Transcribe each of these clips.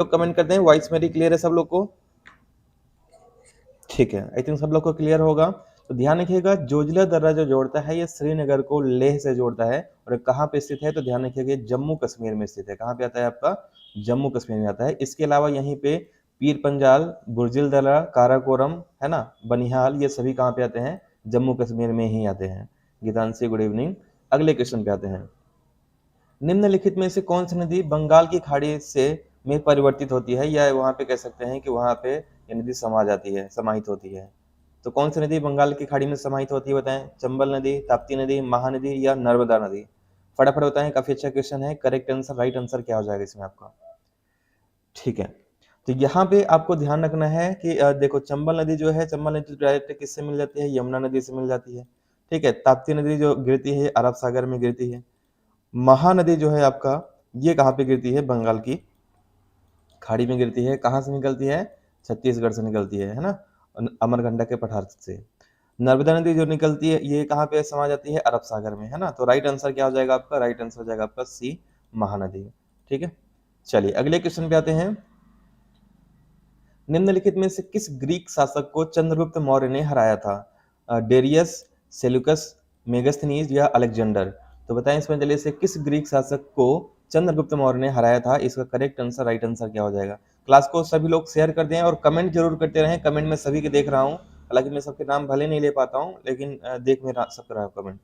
तो कमेंट करते हैं वॉइस मेरी क्लियर है सब लोग को? ठीक है, आई थिंक सब लोग को क्लियर होगा। तो ध्यान रखिएगा, जोजिला दर्रा जो जोड़ता है ये श्रीनगर को लेह से जोड़ता है, और कहाँ पे स्थित है तो ध्यान रखिएगा जम्मू कश्मीर में स्थित है। कहाँ पे आता है आपका? जम्मू कश्मीर में आता है। इसके अलावा यहीं पे पीर पंजाल, बुर्जिल दर्रा, काराकोरम है ना, बनिहाल, ये सभी कहाँ पे आते हैं? जम्मू कश्मीर में ही आते हैं। Geetanshi good evening. अगले क्वेश्चन पे आते हैं। निम्नलिखित में से कौन सी नदी बंगाल की खाड़ी से में परिवर्तित होती है, या वहां पे कह सकते हैं कि वहां पे ये नदी समा जाती है, समाहित होती है? तो कौन सी नदी बंगाल की खाड़ी में समाहित होती है बताएं? चंबल नदी, ताप्ती नदी, महानदी या नर्मदा नदी? फटाफट बताएं, काफी अच्छा क्वेश्चन है। करेक्ट आंसर, राइट आंसर क्या हो जाएगा इसमें आपका? ठीक है, तो यहाँ पे आपको ध्यान रखना है कि देखो चंबल नदी जो है, चंबल नदी डायरेक्ट किससे मिल जाती है? यमुना नदी से मिल जाती है। ठीक है, ताप्ती नदी जो गिरती है अरब सागर में गिरती है। महानदी जो है आपका, ये कहाँ पे गिरती है? बंगाल की खाड़ी में गिरती है। कहाँ से निकलती है? छत्तीसगढ़ से निकलती है ना, अमरकंटक के पठार से। नर्मदा नदी जो निकलती है ये कहाँ पे समा जाती है? अरब सागर में, है ना। तो राइट आंसर क्या हो जाएगा आपका? राइट आंसर हो जाएगा आपका सी, महानदी। ठीक है, चलिए अगले क्वेश्चन पे आते हैं। निम्नलिखित में से किस ग्रीक शासक को चंद्रगुप्त मौर्य ने हराया था? डेरियस, सेल्यूकस, मेगास्थनीज या अलेक्जेंडर? तो बताएं इसमें जल्दी से, किस ग्रीक शासक को चंद्रगुप्त मौर्य ने हराया था? इसका करेक्ट आंसर, राइट आंसर क्या हो जाएगा? क्लास को सभी लोग शेयर कर दें और कमेंट जरूर करते रहें। कमेंट में सभी के देख रहा हूँ, हालांकि मैं सबके नाम भले नहीं ले पाता हूँ, लेकिन देख मेरा सबका रहा कमेंट।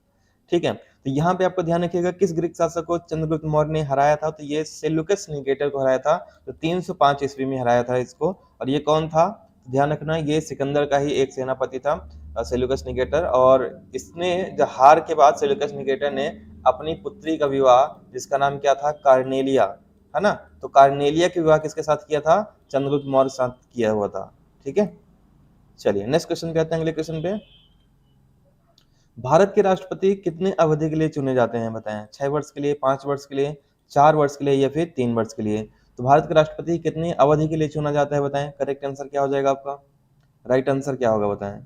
ठीक है, तो यहाँ पे आपको ध्यान रखिएगा किस ग्रीक शासक को चंद्रगुप्त मौर्य ने हराया था? तो ये सेल्यूकस निकेटर को हराया था। तो 305 ईस्वी में हराया था इसको। और ये कौन था? ध्यान रखना, ये सिकंदर का ही एक सेनापति था, सेल्यूकस निकेटर। और इसने जो हार के बाद सेल्यूकस निकेटर ने अपनी पुत्री का विवाह, जिसका नाम क्या था? कार्नेलिया, है ना। तो कार्नेलिया के विवाह किसके साथ किया था? चंद्रगुप्त मौर्य साथ किया हुआ था। ठीक है, चलिए नेक्स्ट क्वेश्चन पे आते हैं, अगले क्वेश्चन पे। भारत के राष्ट्रपति कितने अवधि के लिए चुने जाते हैं बताएं? 6 वर्ष के लिए, 5 वर्ष के लिए, 4 वर्ष के लिए या फिर 3 वर्ष के लिए? तो भारत के राष्ट्रपति कितनी अवधि के लिए चुना जाता है बताएं? करेक्ट आंसर क्या हो जाएगा आपका? राइट आंसर क्या होगा बताएं?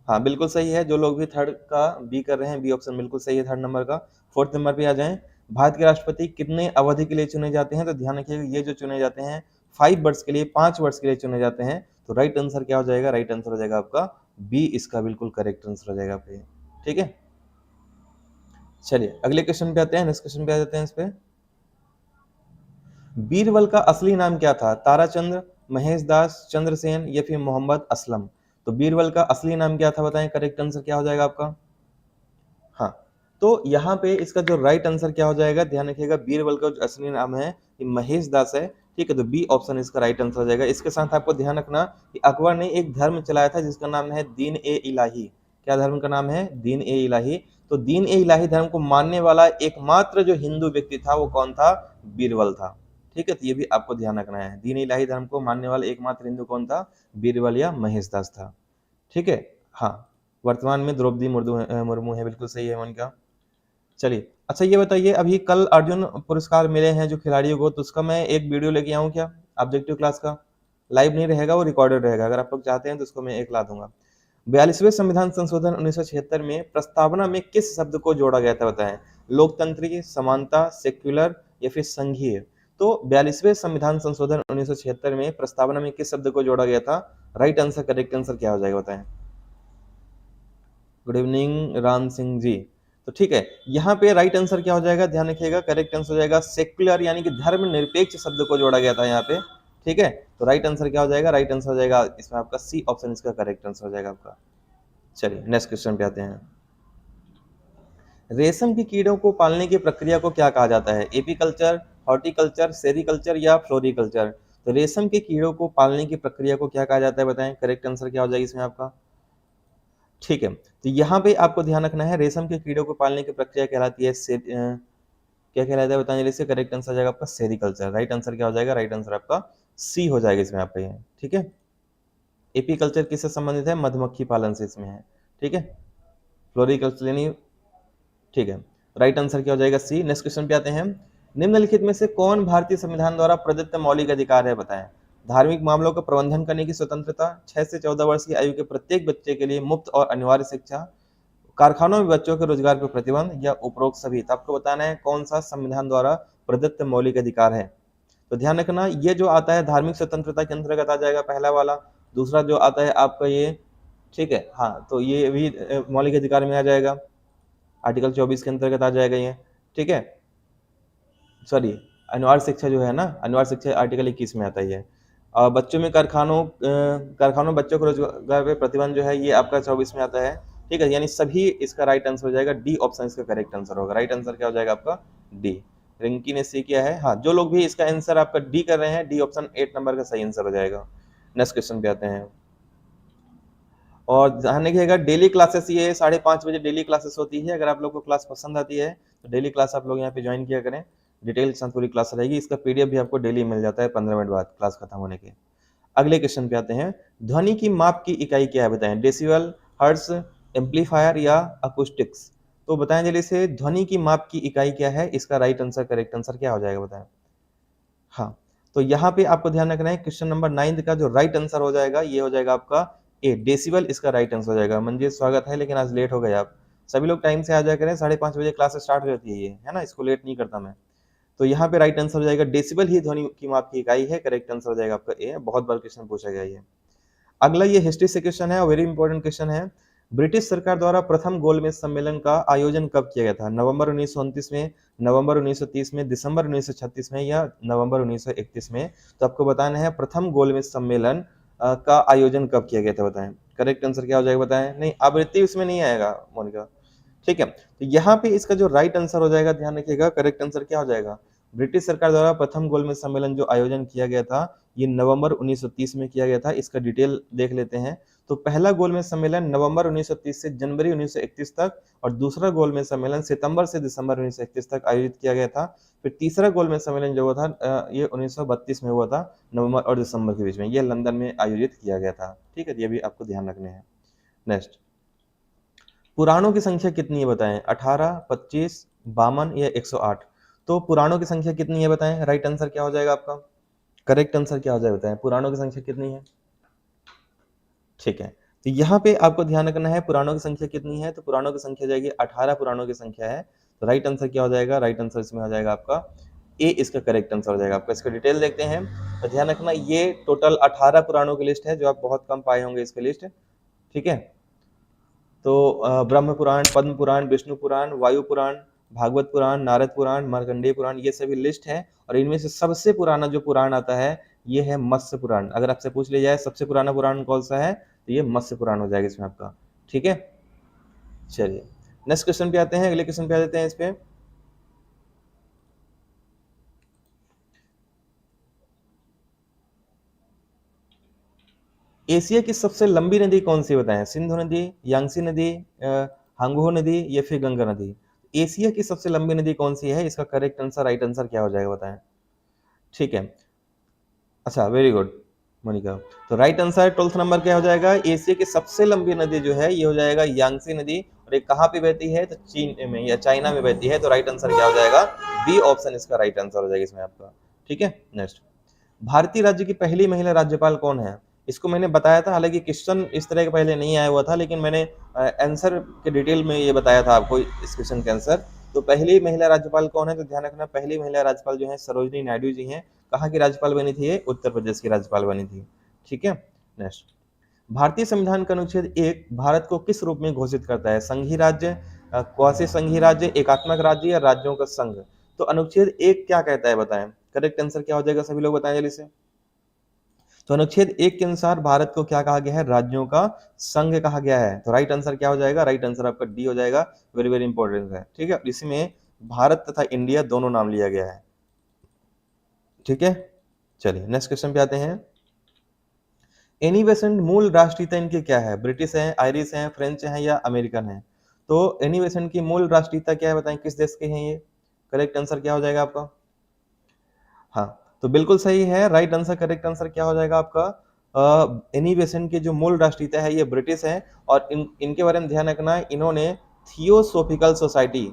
हाँ बिल्कुल सही है। जो लोग भी थर्ड का बी कर रहे हैं, बी ऑप्शन बिल्कुल सही है थर्ड नंबर का। फोर्थ नंबर पे आ जाएं। भारत के राष्ट्रपति कितने अवधि के लिए चुने जाते हैं? तो ध्यान रखिएगा ये जो चुने जाते हैं 5 वर्ष के लिए, 5 वर्ष के लिए चुने जाते हैं। तो राइट आंसर क्या हो जाएगा? राइट आंसर हो जाएगा आपका बी, इसका बिल्कुल करेक्ट आंसर हो जाएगा आपका। ठीक है, चलिए अगले क्वेश्चन पे आते हैं, नेक्स्ट क्वेश्चन पे आ जाते हैं इस पे। बीरबल का असली नाम क्या था? ताराचंद्र, महेश दास, चंद्रसेन या फिर मोहम्मद असलम? तो बीरबल का असली नाम क्या था बताएं? करेक्ट आंसर क्या हो जाएगा आपका? हाँ, तो यहाँ पे इसका जो राइट आंसर क्या हो जाएगा? ध्यान रखिएगा, बीरबल का जो असली नाम है ये महेश दास है। ठीक है, तो बी ऑप्शन इसका राइट आंसर हो जाएगा। इसके साथ आपको ध्यान रखना कि अकबर ने एक धर्म चलाया था जिसका नाम है दीन ए इलाही। क्या धर्म का नाम है? दीन ए इलाही। तो दीन ए इलाही धर्म को मानने वाला एकमात्र जो हिंदू व्यक्ति था वो कौन था? बीरबल था। ठीक है, तो ये भी आपको ध्यान रखना है, दीन ए इलाही धर्म को मानने वाला एकमात्र हिंदू कौन था? बीरबल या महेश दास था। ठीक है, हाँ, वर्तमान में द्रौपदी मुर्मू है, बिल्कुल सही है उनका। चलिए अच्छा ये बताइए, अभी कल अर्जुन पुरस्कार मिले हैं जो खिलाड़ियों को, तो उसका मैं एक वीडियो लेके आऊँ क्या? ऑब्जेक्टिव क्लास का लाइव नहीं रहेगा, वो रिकॉर्डेड रहेगा। अगर आप लोग चाहते हैं तो उसको मैं एक ला दूंगा। 42वें संविधान संशोधन 1976 में प्रस्तावना में किस शब्द को जोड़ा गया था बताएं? लोकतंत्री, समानता, सेक्युलर या फिर संघीय? तो 42वें संविधान संशोधन 1976 में प्रस्तावना में किस शब्द को जोड़ा गया था? राइट आंसर, करेक्ट आंसर क्या हो जाएगा बताएं? Good evening Ram Singh ji. तो ठीक है, यहाँ पे राइट आंसर क्या हो जाएगा? ध्यान रखिएगा, करेक्ट आंसर हो जाएगा सेक्युलर, यानी कि धर्म निरपेक्ष शब्द को जोड़ा गया था यहाँ पे। ठीक है, तो राइट आंसर क्या हो जाएगा? राइट आंसर हो जाएगा इसमें आपका सी ऑप्शन, इसका करेक्ट आंसर हो जाएगा आपका। चलिए नेक्स्ट क्वेश्चन पे आते हैं। रेशम की कीड़ों को पालने की प्रक्रिया को क्या कहा जाता है? एपीकल्चर, हॉर्टिकल्चर, सेरिकल्चर या फ्लोरिकल्चर? तो रेशम के कीड़ों को पालने की प्रक्रिया को क्या कहा जाता है बताएं? करेक्ट आंसर क्या हो जाएगा इसमें आपका? ठीक है, तो यहाँ पे आपको ध्यान रखना है, रेशम के कीड़ों को पालने की प्रक्रिया कहलाती है क्या कहलाता है बताने से? करेक्ट आंसर हो जाएगा आपका सेरिकल्चर। राइट आंसर क्या हो जाएगा? राइट आंसर आपका सी हो जाएगा इसमें आपका ये। ठीक है, एपीकल्चर किससे संबंधित है? मधुमक्खी पालन से इसमें है। ठीक है, फ्लोरिकल्चर यानी, ठीक है, राइट आंसर क्या हो जाएगा? सी। नेक्स्ट क्वेश्चन पे आते हैं। निम्नलिखित में से कौन भारतीय संविधान द्वारा प्रदत्त मौलिक अधिकार है बताएं? धार्मिक मामलों का प्रबंधन करने की स्वतंत्रता, 6 से 14 वर्ष की आयु के प्रत्येक बच्चे के लिए मुफ्त और अनिवार्य शिक्षा, कारखानों में बच्चों के रोजगार पर प्रतिबंध, या उपरोक्त सभी? तो आपको बताना है कौन सा संविधान द्वारा प्रदत्त मौलिक अधिकार है। तो ध्यान रखना ये जो आता है धार्मिक स्वतंत्रता के अंतर्गत आ जाएगा पहला वाला। दूसरा जो आता है आपका ये, ठीक है, हाँ, तो ये भी मौलिक अधिकार में आ जाएगा, आर्टिकल 24 के अंतर्गत आ जाएगा ये, ठीक है। सॉरी, अनिवार्य शिक्षा जो है ना, अनिवार्य शिक्षा आर्टिकल 21 में आता है ये। बच्चों में कारखानों बच्चों को रोजगार पे प्रतिबंध जो है ये आपका 24 में आता है, ठीक है। यानी सभी इसका राइट आंसर हो जाएगा, डी ऑप्शन इसका करेक्ट आंसर होगा। राइट आंसर क्या हो जाएगा आपका? डी। रिंकी ने सी किया है, हाँ, जो लोग भी इसका आंसर आपका डी कर रहे हैं, डी ऑप्शन 8 नंबर का सही आंसर हो जाएगा। नेक्स्ट क्वेश्चन पे आते हैं। और ध्यान रखिएगा डेली क्लासेस ये 5:30 बजे डेली क्लासेस होती है। अगर आप लोग को क्लास पसंद आती है तो डेली क्लास आप लोग यहाँ पे ज्वाइन किया करें, डिटेल के साथ पूरी क्लास रहेगी। इसका पीडीएफ भी आपको डेली मिल जाता है 15 मिनट बाद क्लास खत्म होने के। अगले क्वेश्चन पे आते हैं, ध्वनि की माप की इकाई क्या है बताएं? डेसिबल, हर्ट्ज, एम्पलीफायर या अकूस्टिक्स? तो बताएं जल्दी से, ध्वनि की माप की इकाई क्या है? इसका राइट आंसर, करेक्ट आंसर क्या हो जाएगा बताएं? हाँ, तो यहाँ पे आपको ध्यान रखना है, क्वेश्चन नंबर 9 का जो राइट आंसर हो जाएगा ये हो जाएगा आपका ए, डेसिबल इसका राइट आंसर हो जाएगा। मंजीत स्वागत है, लेकिन आज लेट हो गए आप। सभी लोग टाइम से आ जाया करें, 5:30 बजे क्लास स्टार्ट हो जाती है ये, है ना, इसको लेट नहीं करता मैं। तो यहाँ पे राइट आंसर हो जाएगा डेसिबल ही ध्वनि की माप की इकाई है, करेक्ट आंसर हो जाएगा आपका ए। बहुत बार क्वेश्चन पूछा गया ये। अगला ये हिस्ट्री से क्वेश्चन है, वेरी इंपॉर्टेंट क्वेश्चन है। ब्रिटिश सरकार द्वारा प्रथम गोलमेज सम्मेलन का आयोजन कब किया गया था? नवंबर 1929 में, नवंबर 1930 में, दिसंबर 1936 में या नवंबर 1931 में? तो आपको बताना है प्रथम गोलमेज सम्मेलन का आयोजन कब किया गया था बताएं। करेक्ट आंसर क्या हो जाएगा बताएं? नहीं, आवृत्ति उसमें नहीं आएगा मोनिका, ठीक है। तो यहाँ पे इसका जो राइट आंसर हो जाएगा, ध्यान रखिएगा, करेक्ट आंसर क्या हो जाएगा? ब्रिटिश सरकार द्वारा प्रथम गोलमेज सम्मेलन जो आयोजन किया गया था ये नवंबर 1930 में किया गया था। इसका डिटेल देख लेते हैं। तो पहला गोलमेज सम्मेलन नवंबर 1930 से जनवरी 1931 तक, और दूसरा गोलमेज सम्मेलन सितंबर से दिसंबर 1931 तक आयोजित किया गया था। फिर तीसरा गोलमेज सम्मेलन जो हुआ था ये 1932 में हुआ था, नवंबर और दिसंबर के बीच में, ये लंदन में आयोजित किया गया था, ठीक है। ये भी आपको ध्यान रखने हैं। नेक्स्ट, पुराणों की संख्या कितनी है बताएं? 18, 25, 52 या 108? तो पुराणों की संख्या कितनी है बताएं? राइट आंसर क्या हो जाएगा आपका? करेक्ट आंसर क्या हो जाएगा बताएं? पुराणों की संख्या कितनी है? ठीक है, तो यहाँ पे आपको ध्यान रखना है पुराणों की संख्या कितनी है। तो पुराणों की संख्या जाएगी 18 पुराणों की संख्या है। तो राइट आंसर क्या हो जाएगा? राइट आंसर इसमें हो जाएगा आपका ए, इसका करेक्ट आंसर हो जाएगा आपका। इसका डिटेल देखते हैं। तो ध्यान रखना ये टोटल 18 पुराणों की लिस्ट है, जो आप बहुत कम पाए होंगे इसकी लिस्ट, ठीक है। तो ब्रह्म पुराण, पद्म पुराण, विष्णु पुराण, वायु पुराण, भागवत पुराण, नारद पुराण, मार्कंडेय पुराण, ये सभी लिस्ट है। और इनमें से सबसे पुराना जो पुराण आता है ये है मत्स्य पुराण। अगर आपसे पूछ लिया जाए सबसे पुराना पुराण कौन सा है, तो ये मत्स्य पुराण हो जाएगा इसमें आपका, ठीक है। चलिए नेक्स्ट क्वेश्चन पे आते हैं, अगले क्वेश्चन पे आ जाते हैं इस पे। एशिया की सबसे लंबी नदी कौन सी बताएं? सिंधु नदी, यांगसी नदी, हांगहो नदी या फिर गंगा नदी? एशिया की सबसे लंबी नदी कौन सी है? इसका करेक्ट आंसर, राइट आंसर क्या हो जाएगा बताएं? ठीक है, अच्छा, वेरी गुड मोनिका। तो राइट आंसर 12th नंबर क्या हो जाएगा? एशिया की सबसे लंबी नदी जो है ये हो जाएगा यांगसी नदी। और ये कहाँ पे बहती है? तो चीन में या चाइना में बहती है। तो राइट आंसर क्या हो जाएगा? बी ऑप्शन इसका राइट आंसर हो जाएगा इसमें आपका, ठीक है। नेक्स्ट, भारतीय राज्य की पहली महिला राज्यपाल कौन है? इसको मैंने बताया था, हालांकि क्वेश्चन इस तरह के पहले नहीं आया हुआ था, लेकिन मैंने आंसर के डिटेल में ये बताया था आपको इस क्वेश्चन के आंसर। तो पहली महिला राज्यपाल कौन है? तो ध्यान रखना, पहली महिला राज्यपाल जो है सरोजिनी नायडू जी हैं। कहाँ की राज्यपाल बनी थी ये? उत्तर प्रदेश की राज्यपाल बनी थी, ठीक है। नेक्स्ट, भारतीय संविधान का अनुच्छेद 1 भारत को किस रूप में घोषित करता है? संघीय राज्य, क्वासी संघीय राज्य, एकात्मक राज्य या राज्यों का संघ? तो अनुच्छेद 1 क्या कहता है बताएं? करेक्ट आंसर क्या हो जाएगा? सभी लोग बताएं जल्दी से। तो अनुच्छेद 1 के अनुसार भारत को क्या कहा गया है? राज्यों का संघ कहा गया है। तो राइट आंसर क्या हो जाएगा? राइट आंसर आपका डी हो जाएगा। वेरी वेरी इंपॉर्टेंट है, ठीक है। इसमें भारत तथा इंडिया दोनों नाम लिया गया है, ठीक है। चलिए नेक्स्ट क्वेश्चन पे आते हैं। एनी बेसेंट मूल राष्ट्रीयता इनकी क्या है? ब्रिटिश है, आयरिश है, फ्रेंच है या अमेरिकन है? तो एनी बेसेंट की मूल राष्ट्रीयता क्या है बताएं? किस देश के हैं ये? करेक्ट आंसर क्या हो जाएगा आपका? हाँ, तो बिल्कुल सही है, राइट आंसर, करेक्ट आंसर क्या हो जाएगा आपका? एनी बेसेंट की जो मूल राष्ट्रीयता है ये ब्रिटिश है। और इनके बारे में ध्यान रखना, इन्होंने थियोसोफिकल सोसाइटी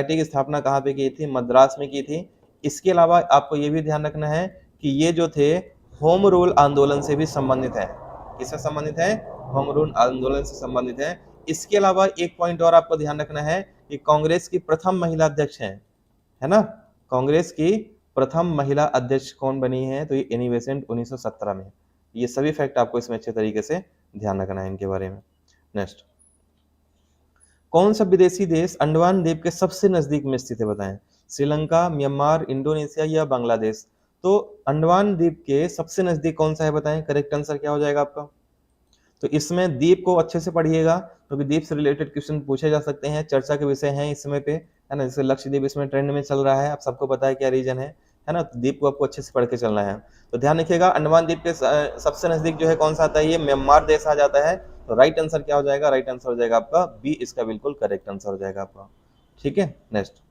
की स्थापना कहाँ पे की थी? मद्रास में की थी। इसके अलावा आपको ये भी ध्यान रखना है कि ये जो थे होम रूल आंदोलन से भी संबंधित है। किससे संबंधित है? होम रूल आंदोलन से संबंधित है। इसके अलावा एक पॉइंट और आपको ध्यान रखना है कि कांग्रेस की प्रथम महिला अध्यक्ष है ना? कांग्रेस की प्रथम महिला अध्यक्ष कौन बनी है? तो ये एनी बेसेंट 1917 में। ये सभी फैक्ट आपको इसमें अच्छे तरीके से ध्यान रखना है इनके बारे में। नेक्स्ट, कौन सा विदेशी देश अंडमान द्वीप के सबसे नजदीक में स्थित है? बताएं। श्रीलंका, म्यांमार, इंडोनेशिया या बांग्लादेश? तो अंडमान द्वीप के सबसे नजदीक कौन सा है बताएं। करेक्ट आंसर क्या हो जाएगा आपका? तो इसमें द्वीप को अच्छे से पढ़िएगा, क्योंकि द्वीप से रिलेटेड क्वेश्चन पूछे जा सकते हैं, चर्चा के विषय हैं इस समय पे, है ना। जैसे लक्षद्वीप इसमें ट्रेंड में चल रहा है, आप सबको पता है क्या रीजन है ना। तो द्वीप को आपको अच्छे से पढ़ के चलना है। तो ध्यान रखिएगा, अंडमान द्वीप के सबसे नजदीक जो है कौन सा आता है? ये म्यांमार देश आ जाता है। तो राइट आंसर क्या हो जाएगा? राइट आंसर हो जाएगा आपका बी, इसका बिल्कुल करेक्ट आंसर हो जाएगा आपका। ठीक है, नेक्स्ट,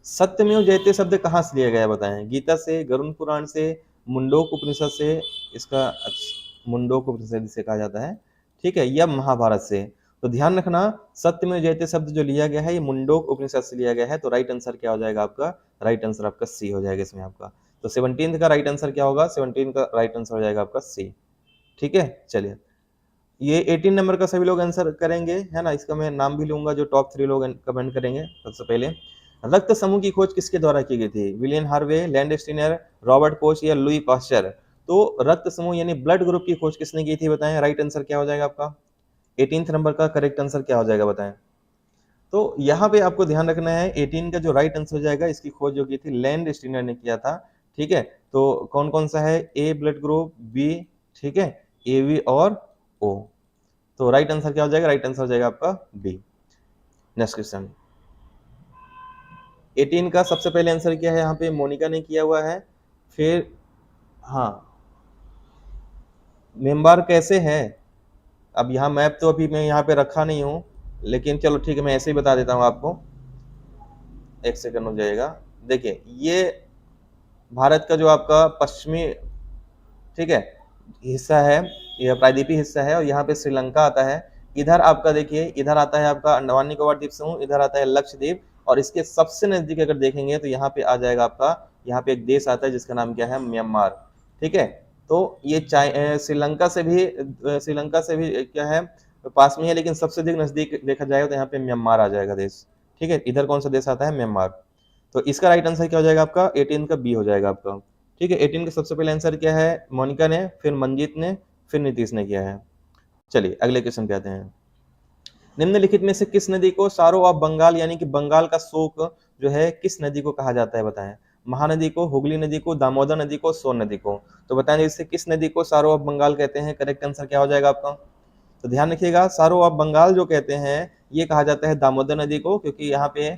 सत्यमेव जयते शब्द कहाँ से लिया गया बताएं। गीता से, गरुड़ पुराण से, मुंडोक उपनिषद से, इसका मुंडोक उपनिषद जिसे कहा जाता है, ठीक है, या महाभारत से? तो ध्यान रखना, सत्यमेव जयते शब्द जो लिया गया है ये मुंडोक उपनिषद से लिया गया है। तो राइट आंसर क्या हो जाएगा आपका? राइट आंसर आपका सी हो जाएगा इसमें आपका। तो 17 का राइट आंसर क्या होगा? 17 का राइट आंसर हो जाएगा आपका सी। ठीक है, चलिए, ये 18 नंबर का सभी लोग आंसर करेंगे, है ना। इसका मैं नाम भी लूंगा जो टॉप 3 लोग कमेंट करेंगे। सबसे पहले, रक्त समूह की खोज किसके द्वारा की गई थी? William Harvey, Landsteiner, Robert Koch या लुई पास्चर? तो रक्त समूह यानी ब्लड ग्रुप की खोज किसने की थी बताएं। राइट आंसर क्या हो जाएगा आपका? 18 नंबर का करेक्ट आंसर क्या हो जाएगा बताएं। तो यहाँ पे आपको ध्यान रखना है, 18 का जो राइट आंसर हो जाएगा, इसकी खोज जो की थी लैंडस्टीनर ने किया था। ठीक है, तो कौन कौन सा है? ए ब्लड ग्रुप, बी, ठीक है, ए बी और ओ। तो राइट आंसर क्या हो जाएगा? राइट आंसर हो जाएगा आपका बी। नेक्स्ट क्वेश्चन, 18 का सबसे पहले आंसर क्या है? यहाँ पे मोनिका ने किया हुआ है। फिर हाँ, मेंबर कैसे है? अब यहाँ मैप तो अभी मैं यहाँ पे रखा नहीं हूँ, लेकिन चलो ठीक है, मैं ऐसे ही बता देता हूँ आपको। एक सेकंड हो जाएगा। देखिए, ये भारत का जो आपका पश्चिमी, ठीक है, हिस्सा है, यह प्रायद्वीपीय हिस्सा है, और यहाँ पे श्रीलंका आता है। इधर आपका देखिए, इधर आता है आपका अंडमान निकोबार द्वीप समूह, इधर आता है लक्षद्वीप, और इसके सबसे नजदीक अगर देखेंगे तो यहाँ पे आ जाएगा आपका, यहाँ पे एक देश आता है जिसका नाम क्या है? म्यांमार। ठीक है, तो ये श्रीलंका से भी क्या है? पास में है, लेकिन सबसे अधिक नजदीक देखा जाएगा तो यहाँ पे म्यांमार आ जाएगा देश। ठीक है, इधर कौन सा देश आता है? म्यांमार। तो इसका राइट आंसर क्या हो जाएगा आपका? 18 का बी हो जाएगा आपका। ठीक है, 18 का सबसे पहले आंसर क्या है? मोनिका ने, फिर मंजीत ने, फिर नीतीश ने किया है। चलिए अगले क्वेश्चन पे आते हैं। निम्नलिखित में से किस नदी को सारो ऑफ बंगाल यानी कि बंगाल का शोक जो है किस नदी को कहा जाता है बताएं। महानदी को, हुगली नदी को, दामोदर नदी को, सोन नदी को? तो बताएं इससे किस नदी को सारो ऑफ बंगाल कहते हैं। करेक्ट आंसर क्या हो जाएगा आपका? तो ध्यान रखिएगा, सारो ऑफ बंगाल जो कहते हैं ये कहा जाता है दामोदर नदी को, क्योंकि यहाँ पे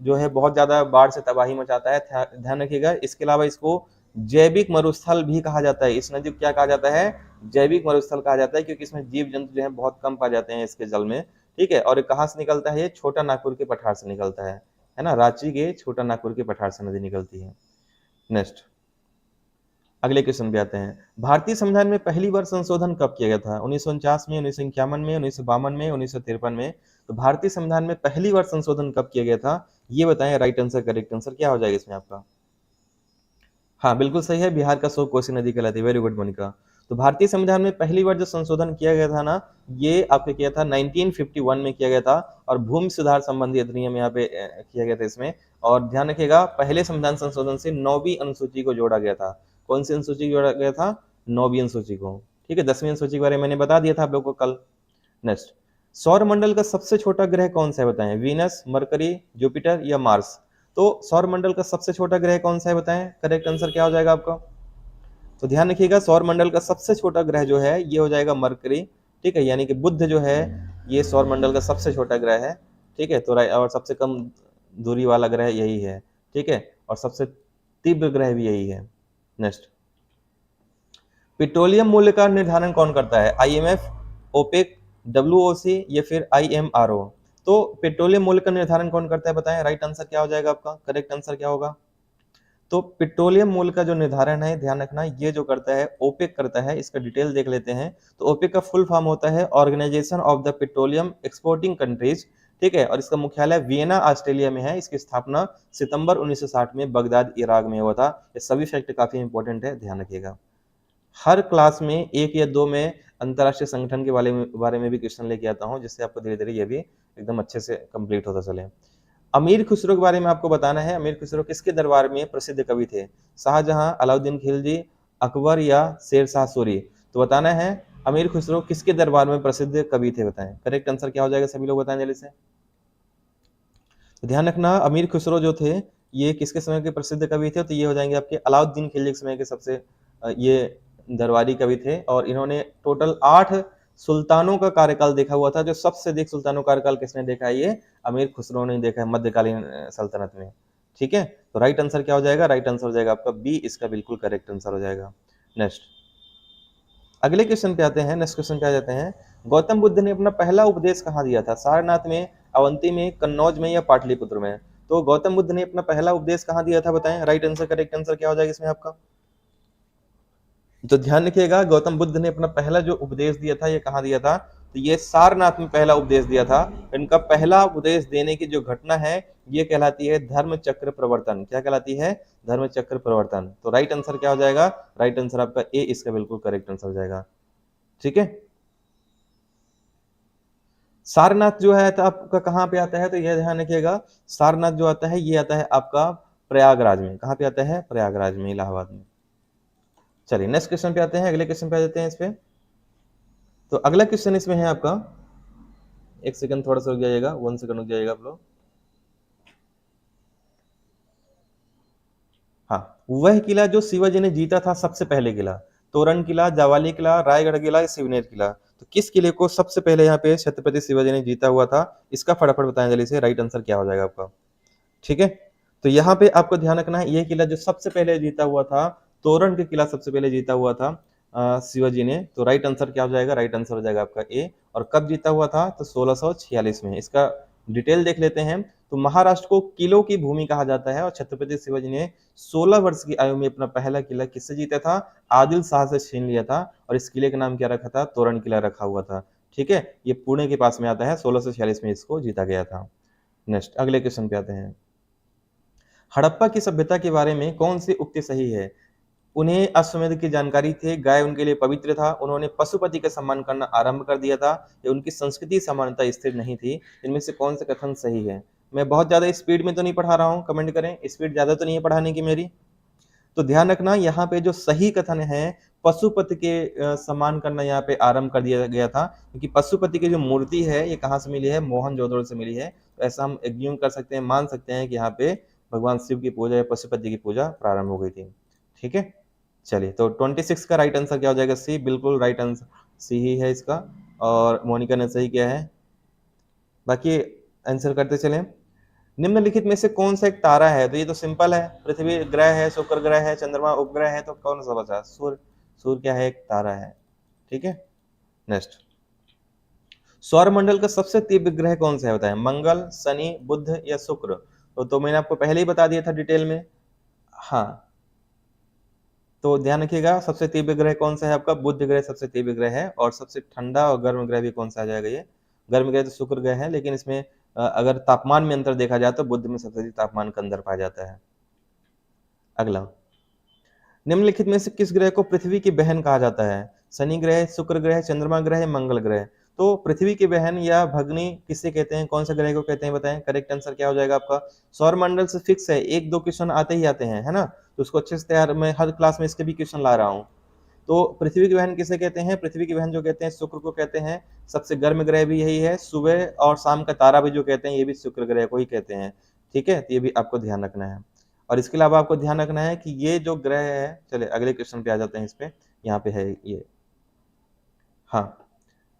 जो है बहुत ज्यादा बाढ़ से तबाही मचाता है। ध्यान रखिएगा, इसके अलावा इसको जैविक मरुस्थल भी कहा जाता है। इस नदी को क्या कहा जाता है? जैविक मरुस्थल कहा जाता है, क्योंकि इसमें जीव जंतु जो है बहुत कम पाए जाते हैं इसके जल में। ठीक है, और कहाँ से निकलता है? ये छोटा नागपुर के पठार से निकलता है ना, रांची के छोटा नागपुर के पठार से नदी निकलती है। नेक्स्ट, अगले क्वेश्चन पे आते हैं। भारतीय संविधान में पहली बार संशोधन कब किया गया था? 1949 में, 1951 में, 1952 में, 1953 में? तो भारतीय संविधान में पहली बार संशोधन कब किया गया था ये बताएं। राइट आंसर, करेक्ट आंसर क्या हो जाएगा इसमें आपका? हाँ बिल्कुल सही है, बिहार का शोक कोसी नदी कहलाती है। Very good Monica. तो भारतीय संविधान में पहली बार जो संशोधन किया गया था ना, ये आपके किया था 1951 में किया गया था, और भूमि सुधार संबंधी अधिनियम यहाँ पे किया गया था इसमें। और ध्यान रखिएगा, पहले संविधान संशोधन से 9वीं अनुसूची को जोड़ा गया था। कौन सी अनुसूची को जोड़ा गया था? 9वीं अनुसूची को। ठीक है, 10वीं अनुसूची के बारे में मैंने बता दिया था आप लोगों को कल। नेक्स्ट, सौर मंडल का सबसे छोटा ग्रह कौन सा है बताएं। वीनस, मरकरी, जुपिटर या मार्स? तो सौर मंडल का सबसे छोटा ग्रह कौन सा है बताएं। करेक्ट आंसर क्या हो जाएगा आपका? तो ध्यान रखिएगा, सौर मंडल का सबसे छोटा ग्रह जो है ये हो जाएगा मरकरी। ठीक है, यानी कि बुध जो है ये सौर मंडल का सबसे छोटा ग्रह है। ठीक है, तो और सबसे कम दूरी वाला ग्रह यही है। ठीक है, और सबसे तीव्र ग्रह भी यही है। नेक्स्ट, पेट्रोलियम मूल्य का निर्धारण कौन करता है? आईएमएफ, ओपेक, डब्ल्यूओसी या फिर आईएमआरओ? तो पेट्रोलियम मूल्य का निर्धारण कौन करता है बताएं। राइट आंसर क्या हो जाएगा आपका? करेक्ट आंसर क्या होगा? तो पेट्रोलियम मूल्य का जो निर्धारण है, ध्यान रखना, ये जो करता है ओपेक करता है। इसका डिटेल देख लेते हैं। तो ओपेक का फुल फॉर्म होता है organisation of the petroleum exporting countries. ठीक है, और इसका मुख्यालय वियना ऑस्ट्रेलिया में है। इसकी स्थापना सितंबर 1960 में बगदाद इराक में हुआ था। ये सभी फैक्ट काफी इंपॉर्टेंट है, ध्यान रखिएगा। हर क्लास में 1 या 2 में अंतरराष्ट्रीय संगठन के बारे में भी क्वेश्चन लेके आता हूँ, जिससे आपको धीरे धीरे ये भी एकदम अच्छे से कंप्लीट होता चले। अमीर खुसरो के बारे में आपको बताना है। अमीर खुसरो किसके दरबार में प्रसिद्ध कवि थे? शाहजहां, अलाउद्दीन खिलजी, अकबर या शेर शाह सूरी? तो बताना है अमीर खुसरो किसके दरबार में प्रसिद्ध कवि थे, बताएं। करेक्ट आंसर क्या हो जाएगा, सभी लोग बताएं जल्दी से। तो ध्यान रखना, अमीर खुसरो जो थे ये किसके समय के प्रसिद्ध कवि थे? तो ये हो जाएंगे आपके अलाउद्दीन खिलजी के समय के सबसे ये दरबारी कवि थे, और इन्होंने टोटल 8 सुल्तानों का कार्यकाल देखा हुआ था। जो सबसे अधिक सुल्तानों का कार्यकाल किसने देखा है? ये अमीर खुसरो ने देखा है मध्यकालीन सल्तनत में। ठीक है, तो राइट आंसर क्या हो जाएगा? राइट आंसर हो जाएगा आपका बी, इसका बिल्कुल करेक्ट आंसर हो जाएगा। नेक्स्ट, अगले क्वेश्चन पे आते हैं। नेक्स्ट क्वेश्चन पे आ जाते हैं। गौतम बुद्ध ने अपना पहला उपदेश कहाँ दिया था? सारनाथ में, अवंती में, कन्नौज में या पाटलिपुत्र में? तो गौतम बुद्ध ने अपना पहला उपदेश कहाँ दिया था, बताएं। राइट आंसर, करेक्ट आंसर क्या हो जाएगा इसमें आपका? तो ध्यान रखिएगा, गौतम बुद्ध ने अपना पहला जो उपदेश दिया था ये कहाँ दिया था? तो ये सारनाथ में पहला उपदेश दिया था। इनका पहला उपदेश देने की जो घटना है ये कहलाती है धर्म चक्र प्रवर्तन। क्या कहलाती है? धर्म चक्र प्रवर्तन। तो राइट आंसर क्या हो जाएगा? राइट आंसर आपका ए, इसका बिल्कुल करेक्ट आंसर हो जाएगा। ठीक है, सारनाथ जो है तो आपका कहाँ पे आता है? तो यह ध्यान रखिएगा, सारनाथ जो आता है ये आता है आपका प्रयागराज में। कहाँ पे आता है? प्रयागराज में, इलाहाबाद में। चलिए नेक्स्ट क्वेश्चन पे आते हैं। अगले क्वेश्चन पे आ जाते हैं इस पे। तो अगला क्वेश्चन इसमें है आपका, एक सेकंड थोड़ा सा रुक जाइएगा, 1 सेकंड रुक जाइएगा आप लोग। हाँ, वह किला जो शिवाजी ने जीता था सबसे पहले किला, तोरण किला, जावाली किला, रायगढ़ किला या शिवनेर किला? तो किस किले को सबसे पहले यहाँ पे छत्रपति शिवाजी ने जीता हुआ था? इसका फटाफट बताएं जल्दी से, राइट आंसर क्या हो जाएगा आपका? ठीक है, तो यहाँ पे आपको ध्यान रखना है, ये किला जो सबसे पहले जीता हुआ था, तोरण के किला सबसे पहले जीता हुआ था शिवाजी ने। तो राइट आंसर क्या हो जाएगा? राइट आंसर हो जाएगा आपका ए। और कब जीता हुआ था? तो 1646 में। इसका डिटेल देख लेते हैं। तो महाराष्ट्र को किलों की भूमि कहा जाता है, और छत्रपति शिवाजी ने 16 वर्ष की आयु में अपना पहला किला किससे जीता था? आदिल शाह से छीन लिया था, और इस किले का नाम क्या रखा था? तोरण किला रखा हुआ था। ठीक है, ये पुणे के पास में आता है, 1646 में इसको जीता गया था। नेक्स्ट, अगले क्वेश्चन पे आते हैं। हड़प्पा की सभ्यता के बारे में कौन सी उक्ति सही है? उन्हें अश्वमेध की जानकारी थी, गाय उनके लिए पवित्र था, उन्होंने पशुपति का सम्मान करना आरंभ कर दिया था, या उनकी संस्कृति समानता स्थिर नहीं थी? इनमें से कौन सा कथन सही है? मैं बहुत ज्यादा स्पीड में तो नहीं पढ़ा रहा हूँ, कमेंट करें, स्पीड ज्यादा तो नहीं है पढ़ाने की मेरी। तो ध्यान रखना, यहाँ पे जो सही कथन है, पशुपति के सम्मान करना यहाँ पे आरंभ कर दिया गया था, क्योंकि पशुपति की जो मूर्ति है ये कहाँ से मिली है? मोहनजोदड़ो से मिली है। तो ऐसा हम एग्ज्यूम कर सकते हैं, मान सकते हैं कि यहाँ पे भगवान शिव की पूजा या पशुपति की पूजा प्रारंभ हो गई थी। ठीक है, चलिए, तो 26 का राइट आंसर क्या हो जाएगा? सी, बिल्कुल राइट आंसर सी ही है इसका, और मोनिका ने सही किया है। बाकी आंसर करते चलें। निम्नलिखित में से कौन सा एक तारा है? तो ये तो सिंपल है, पृथ्वी ग्रह है, शुक्र ग्रह है, चंद्रमा उपग्रह है, तो कौन सा बचा? सूर्य। सूर्य क्या है? एक तारा है। ठीक है, नेक्स्ट, सौरमंडल का सबसे तीव्र ग्रह कौन सा है, बताएं। मंगल, शनि, बुध या शुक्र? तो मैंने आपको पहले ही बता दिया था डिटेल में। हाँ, तो ध्यान रखिएगा, सबसे तीव्र ग्रह कौन सा है आपका? बुध ग्रह सबसे तीव्र ग्रह है। और सबसे ठंडा और गर्म ग्रह भी कौन सा आ जाएगा? ये गर्म ग्रह तो शुक्र ग्रह है, लेकिन इसमें अगर तापमान में अंतर देखा जाए तो बुध में सबसे अधिक तापमान का अंतर पाया जाता है। अगला, निम्नलिखित में से किस ग्रह को पृथ्वी की बहन कहा जाता है? शनि ग्रह, शुक्र ग्रह, चंद्रमा ग्रह, मंगल ग्रह? तो पृथ्वी की बहन या भगनी किसे कहते हैं? कौन सा ग्रह को कहते हैं, बताएं। करेक्ट आंसर क्या हो जाएगा आपका? सौरमंडल से फिक्स है, 1-2 क्वेश्चन आते ही आते हैं, है ना, तो उसको अच्छे से तैयार, मैं हर क्लास में इसके भी क्वेश्चन ला रहा हूँ। तो पृथ्वी की बहन किसे कहते हैं? पृथ्वी की बहन जो कहते हैं शुक्र को कहते हैं। सबसे गर्म ग्रह भी यही है। सुबह और शाम का तारा भी जो कहते हैं ये भी शुक्र ग्रह को ही कहते हैं। ठीक है, तो ये भी आपको ध्यान रखना है। और इसके अलावा आपको ध्यान रखना है कि ये जो ग्रह है, चलिए अगले क्वेश्चन पे आ जाते हैं। इस पे यहाँ पे है ये, हाँ,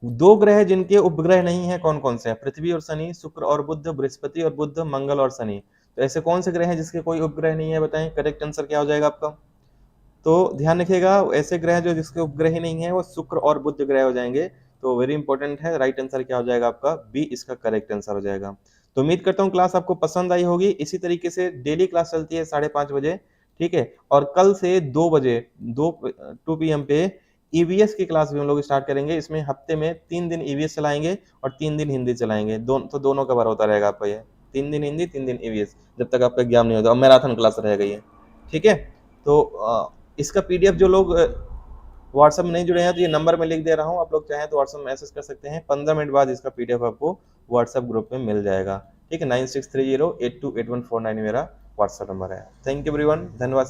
2 ग्रह जिनके उपग्रह नहीं है कौन कौन से हैं? पृथ्वी और शनि, शुक्र और बुध, बृहस्पति और बुध, मंगल और शनि? तो ऐसे कौन से ग्रह हैं जिसके कोई उपग्रह नहीं है, बताएं। करेक्ट आंसर क्या हो जाएगा आपका? तो ध्यान रखिएगा, ऐसे ग्रह जो जिसके उपग्रह ही नहीं है वो शुक्र और बुध ग्रह हो जाएंगे। तो वेरी इंपॉर्टेंट है, राइट आंसर क्या हो जाएगा आपका? बी, इसका करेक्ट आंसर हो जाएगा। तो उम्मीद करता हूँ क्लास आपको पसंद आई होगी। इसी तरीके से डेली क्लास चलती है 5:30 बजे। ठीक है, और कल से 2 बजे 2 PM पे ईवीएस की क्लास भी हम लोग स्टार्ट करेंगे। इसमें हफ्ते में 3 दिन ईवीएस चलाएंगे और 3 दिन हिंदी चलाएंगे। तो दोनों कवर होता रहेगा आपका ये, 3 दिन हिंदी 3 दिन ईवीएस, जब तक आपका एग्जाम नहीं होता। और मैराथन क्लास रहेगा ये। ठीक है, तो इसका पीडीएफ जो लोग व्हाट्सएप में नहीं जुड़े हैं तो ये नंबर में लिख दे रहा हूँ, आप लोग चाहें तो व्हाट्सएप में मैसेज कर सकते हैं। 15 मिनट बाद इसका पीडीएफ आपको व्हाट्सएप ग्रुप में मिल जाएगा। ठीक है, 9630828149 मेरा व्हाट्सएप नंबर है। थैंक यू एवरीवन, धन्यवाद।